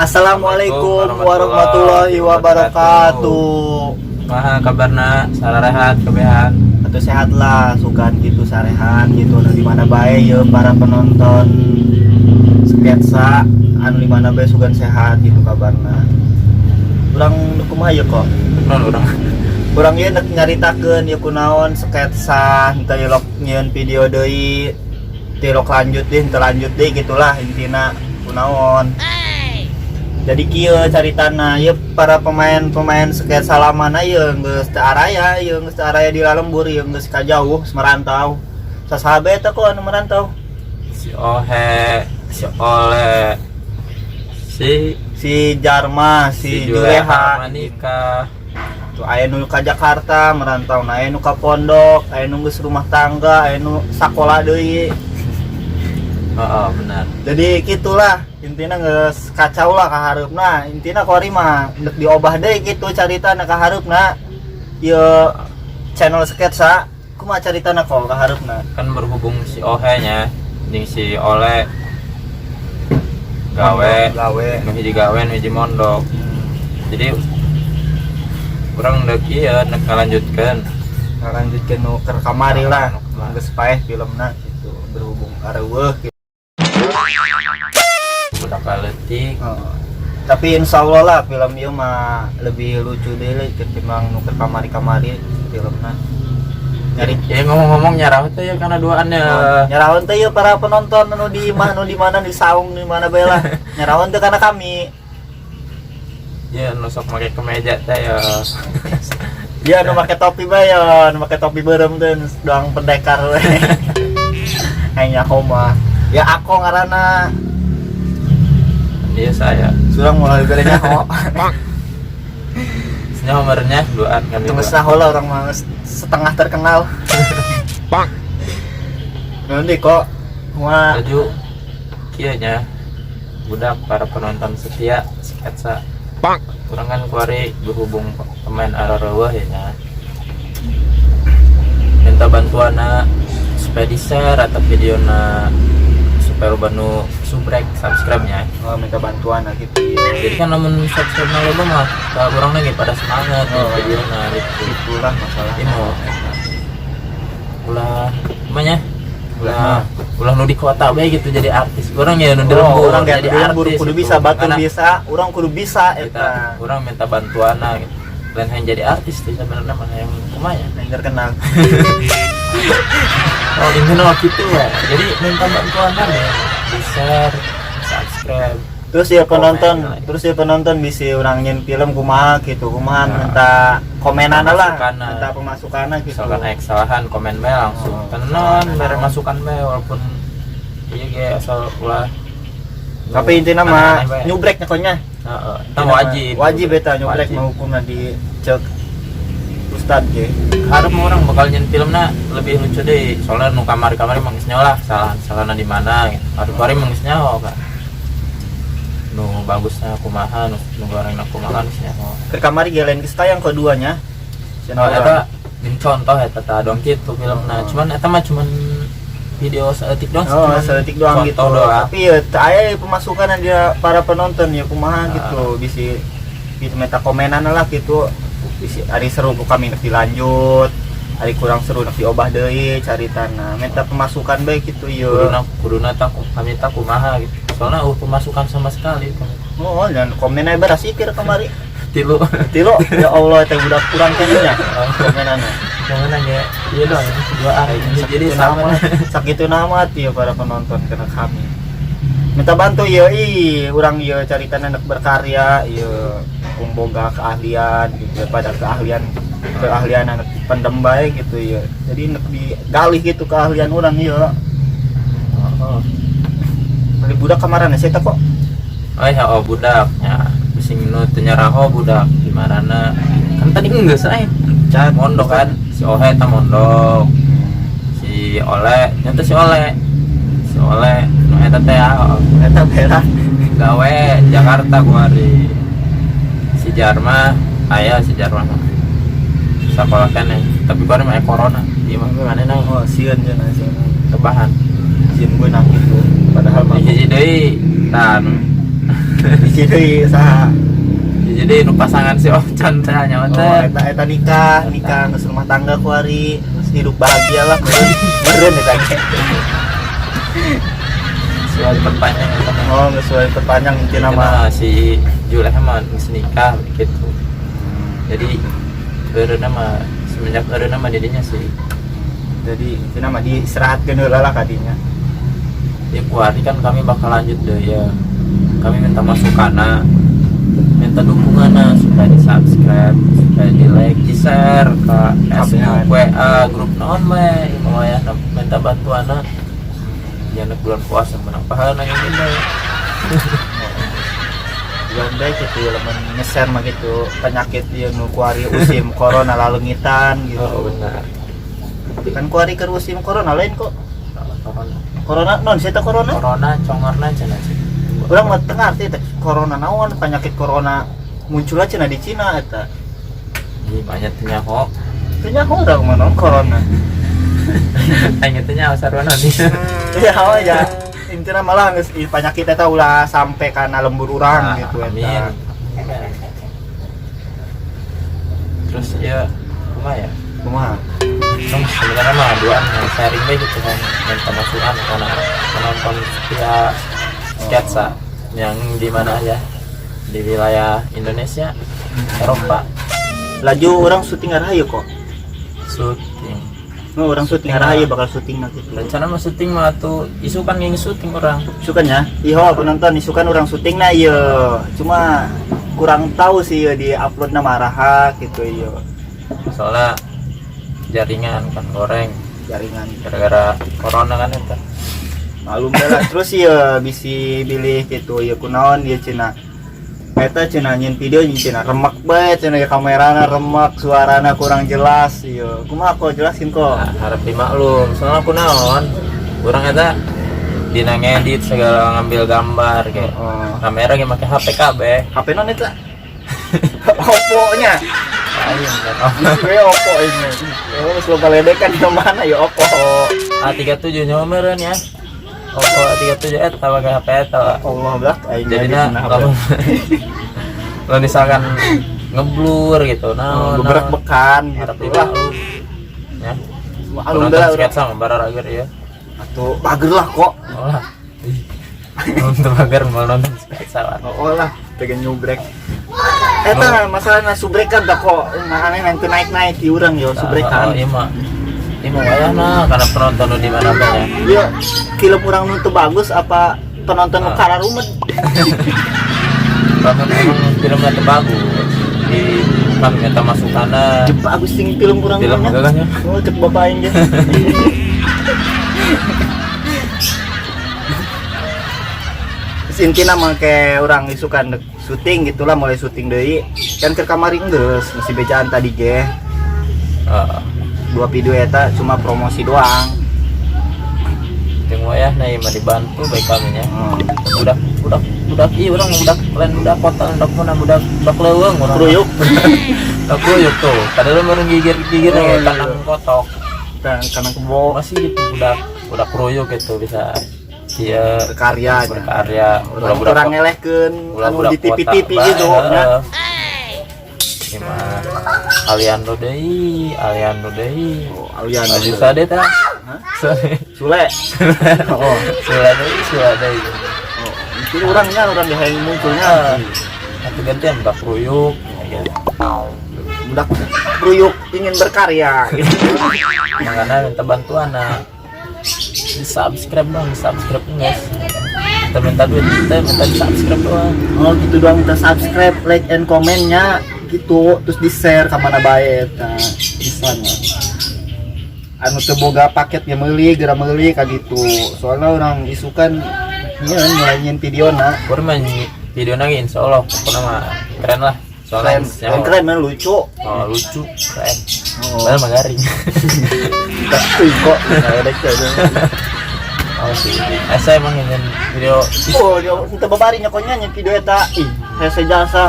Assalamualaikum warahmatullahi wabarakatuh. Maha kabarna sarehat kebehan Atau sehat lah, sukan gitu sarehat gitu. Nah, di mana bae ya para penonton sketsa anu di mana bae sugan sehat gitu kabarna. Urang kumaha ya kok? non urang Urang ieu nyaritakeun ya kunaon sketsa henteu elok nyieun video deui. Tilok lanjut deh, lanjut deh gitulah intina kunaon. Jadi kieu caritana ya para pemain sketsa lamana ya geus teu araya, ya geus teu araya di Lalembur, ya geus ka jauh merantau. Sasaha eta kok anu merantau? si Ohe, si Ole, Si Jarma, si Juleha Manika. tuh aya nu ka Jakarta merantau, aya nu ka pondok, aya nu geus rumah tangga, aya nu sakola deui. Oh, benar. Jadi gitulah intina geus kacau lah ka hareupna. Intina kori mah deuk diobah deui gitu caritana ka hareupna. Ieu channel sketsa kumaha caritana kok ka hareupna. Kan berhubung si Ohe nya jeung si Ole gawe nu hiji gawe nu hiji mondok. Jadi kurang deuk ieu nek ngalanjutkeun Ngalanjutkeun nu keur kamari lah. Geus paeh filmna gitu berhubung areueuh gitu. Budak kaletik. Tapi insya Allah lah film ieu mah lebih lucu deui ketimbang nu keur kamari-kamari filmna. Nyari Ya ngomong-ngomong nyarah teh ya karena duaan ya. nyaraon teh yeuh para penonton nu di mana di saung di mana bae lah. Nyaraon teh kana kami. Ya nusok make kemeja teh ya. Ya nu make topi bae ya, nu make topi beureum teh doang pendekar we. Hanya koma. Ya aku ngaranna Dia saya. surang mulai berenya ho. Senyum nomornya duaan kan. Tunggu sahola orang mah setengah terkenal. Nanti kok kumaha Baju kieu nya budak para penonton setia sketsa. Kurang kan kuari berhubung pemain arareueuh ya nya. Minta bantuanna supaya di-share atau videona supaya lo banu subrek subscribe nya. minta bantuan lah gitu. Jadi kan namun subscribe na lo mah kurang lagi pada semangat videona gitu. Itulah masalahnya. Ini ulah namanya ulah nu di kota bae gitu jadi artis. Urang ya nu dirembur orang jadi artis. kudu gitu. bisa batur Makana bisa, orang kudu bisa eta. Urang minta bantuanna gitu. Dan yang jadi artis tuh sebenarnya mah yang kumaha ya. Yang terkenal. Oh, ini no gitu ya. Jadi minta bantuanna ya. Di-share, subscribe. Terus ya penonton bisa orang nyen film kumaha gitu, kumaha minta komenan lah, minta pemasukan gitu. Misalkan kesalahan komen bae langsung. Tenan bare masukan bae walaupun iya ge asal ulah. Tapi intinya mah nyubrek nyakonya. Heeh, wajib. Wajib eta nyubrek mah hukumna dicek Ustad ge. Harap orang bakal nyen filmna lebih lucu deh. Soalnya nu kamari-kamari mah geus nyaho lah salahna di mana gitu. Hareup kari mah geus nyaho kan. Nu bagusnya kumaha, nu gorengna kumaha geus nyaho. Ke kamari ge lain geus tayang keduanya. Oh, eta min contoh eta tah dong kitu filmna. Cuman eta mah cuman video saeutik doang. Oh, saeutik doang gitu. Tapi ya aya pemasukan dia para penonton ya kumaha gitu. Bisi gitu minta komenan lah gitu. Bisi ari seru ku kami nepi lanjut. Ari kurang seru nepi diobah deui caritana. Minta pemasukan bae gitu ieu. Kuduna tah kami tah kumaha gitu. Soalnya pemasukan sama sekali. Oh, dan komen aja beras ikir kemari. Tilu Ya Allah teh budak kurang kayaknya. Komenanna. Jangan ya. Iya dong, duaan. Jadi sama sakitu nama ya para penonton kena kami. Minta bantu ya urang ya caritana anak berkarya ya boga keahlian gitu pada keahlian anak pendem bae gitu ya. Jadi nek digalih gitu keahlian urang ya. Beli budak kamarana saya kok. Oh ya budaknya. Bising nu teu nyaraho budak di marana. Kan tadi geus sae. Can mondok kan. Si Ohe ta mondok. Si Ole, nyata si Ole. Si Ole nu eta teh Eta bela gawe Jakarta kuari. Si Jarma aya si Jarma. Sakola keneh, tapi kuari mah corona. Ieu mah manehna sieun cenah sieun. tebahan. Sieun gue nang gitu. Padahal mah Hiji deui tan Hiji deui saha? Jadi nu pasangan si Ocon teh nya Oh, teh. eta nikah geus rumah tangga ku ari, geus hidup bahagia lah meureun eta ge. Soal perpanjang eta mah. Oh, geus soal perpanjang intina Intina mah. mah si Juleh mah geus nikah gitu. Jadi eureuna mah semenjak eureuna mah jadinya sih Jadi intina mah diistirahatkeun heula lah kadinya. ya kuari kan kami bakal lanjut deh ya. Kami minta masukanna, minta dukunganna supaya di subscribe, supaya di like, di share ke Facebook, WA, grup naon mah, ya minta bantuanna. Jangan bulan puasa menang pahala nanya ini. Ganda gitu lamun nge-share mah gitu penyakit ieu nu kuari usim corona lalungitan gitu. Oh benar. Kan kuari keur usim corona lain kok. Corona, Corona non sih eta corona? corona congorna cenah sih. Urang mah teu ngarti teh corona naon, penyakit corona muncul aja di Cina eta. Di banyak teh nyaho. Teu nyaho urang mah naon corona. Tanya teh nyaho sarwana nih. Iya aja. Intina malah geus penyakit eta ulah sampai kana lembur urang gitu Amin. eta. Terus ya kumaha ya? Kumaha? Dong sebenarnya mah duaan yang sharing baik gitu kan, minta masukan karena penonton setia sketsa yang di mana aja di wilayah Indonesia, Eropa, Laju orang syuting arahayu kok. syuting. Oh, orang syuting arahayu bakal syuting nanti. Rencana mah syuting mah tuh isu kan yang syuting orang. Isukannya, iho penonton isukan orang syuting nah iya. Cuma kurang tahu sih ya di upload nama araha gitu iya. Soalnya jaringan kan goreng Jaringan. gara-gara corona kan itu. Malum lah terus iya bisi pilih gitu ya kunaon dia cina. Eta cina nyin video nyin cina remak bae cina ya kamerana remak suarana kurang jelas iya. Kumaha kok jelasin kok. Nah, harap dimaklum soalnya aku naon orang eta dina ngedit segala ngambil gambar kayak Oh. kamera ge make HP kabeh. HP non eta? Oppo-nya. Ayo enggak tahu. Gue Oppo ini. Oh, slogan ledekan di mana ya Oppo. A37 nyomereun ya. Oppo A37 eta pakai HP eta. Allah belak aing Jadinya kalau misalkan ngeblur gitu nah beberak bekan harap gitu lah. dimaklum ya. Malum Penonton dah sketsa mah bararager ya. atuh bager lah kok. Oh lah. Nonton bager mau nonton sketsa lah. Oh lah, pengen nyubrek. Eta masalahna subrekan dah kok. Nah, aneh nanti naik-naik di urang yo Oh subrekan. iya mah. Ini mah wayahna karena penonton nu di mana-mana ya. Iya, film urang nu teu bagus apa penonton nu kararumed. Kalau memang filmnya teu bagus di kami minta masukanna. Jep bagus sing film urang Film nya. gagahnya. Oh, cek bapak aing ge. Intina make orang isukan syuting gitulah mulai syuting deui kan ke kamari geus masih bejaan tadi ge dua video eta cuma promosi doang. Ting wayahna ieu mah dibantu baik kami nya. Budak ieu urang budak lain budak kota budak leuweung urang. Kruyuk Tak kruyuk tuh. Padahal meureun gigir-gigir Oh, kayak iya. kandang kotok. dan karena kebo Masih gitu budak kruyuk gitu bisa dia berkarya aja. berkarya Orang ngelehkeun anu di TV-TV gitu nya. Gimana Aliando deui Oh, alian maju sade tah Hah? Sule. Oh, sule deui oh. Itu orangnya orang yang munculnya. nanti gantian budak kruyuk gitu. Budak kruyuk ingin berkarya gitu. Makanya minta bantuan di subscribe dong, subscribe guys. Kita minta duit, kita minta di subscribe doang. Oh gitu doang minta subscribe, like and komennya gitu, terus di share ke mana bae eta bisa nya. Anu teu boga paketnya meuli, geura meuli ka gitu. Soalnya orang isukan nyeun mulai nyin videona. Kurang main video lagi, insya Allah, pokoknya mah keren lah. Soalnya Keren men lucu. oh, lucu, keren. Oh, Padahal mah garing. tuh kok ada aja. Oh sih, saya emang ingin video. Oh, dia minta babarinya konya nyin video eta. Ih, saya jasa.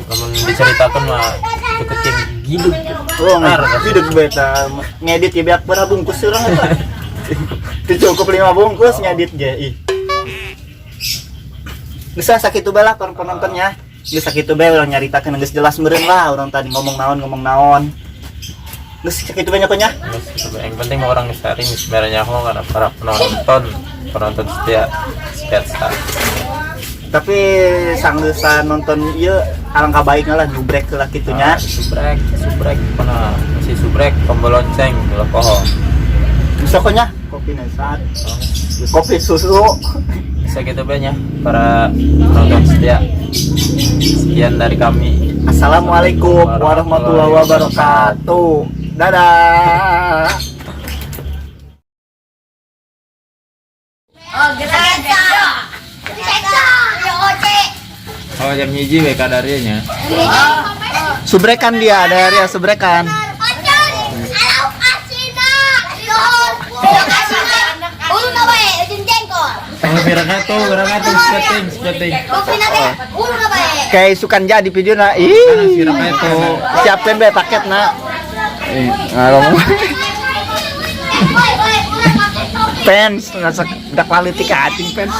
Namun diceritakan mah cukup yang hidup. Oh, hidup beta ngedit ya biak berapa bungkus urang eta. Teu cukup 5 bungkus ngedit ge. Ih. Bisa sakit bala para penontonnya. Geus sakitu bae urang nyaritakeun geus jelas meureun lah urang tadi ngomong naon. Geus sakitu bae nya. Yang penting orang sharing sebenarnya karena para penonton setia. Tapi sanggeus nonton ieu alangkah baiknya lah jubrek lah kitunya. Subrek pernah masih subrek tombol lonceng ulah poho. Bisa konya kopi saat. Kopi susu. Bisa gitu banyak para penonton setia. Sekian dari kami. Assalamualaikum warahmatullahi wabarakatuh. Dadah. Oh, gereja. Oh, jam hiji we kadarinya. Subrekan dia, ada area subrekan. Skating. Kayak sukan jadi video na. Siapkan be paket na. Ngalong. Pens, nggak quality cutting pens.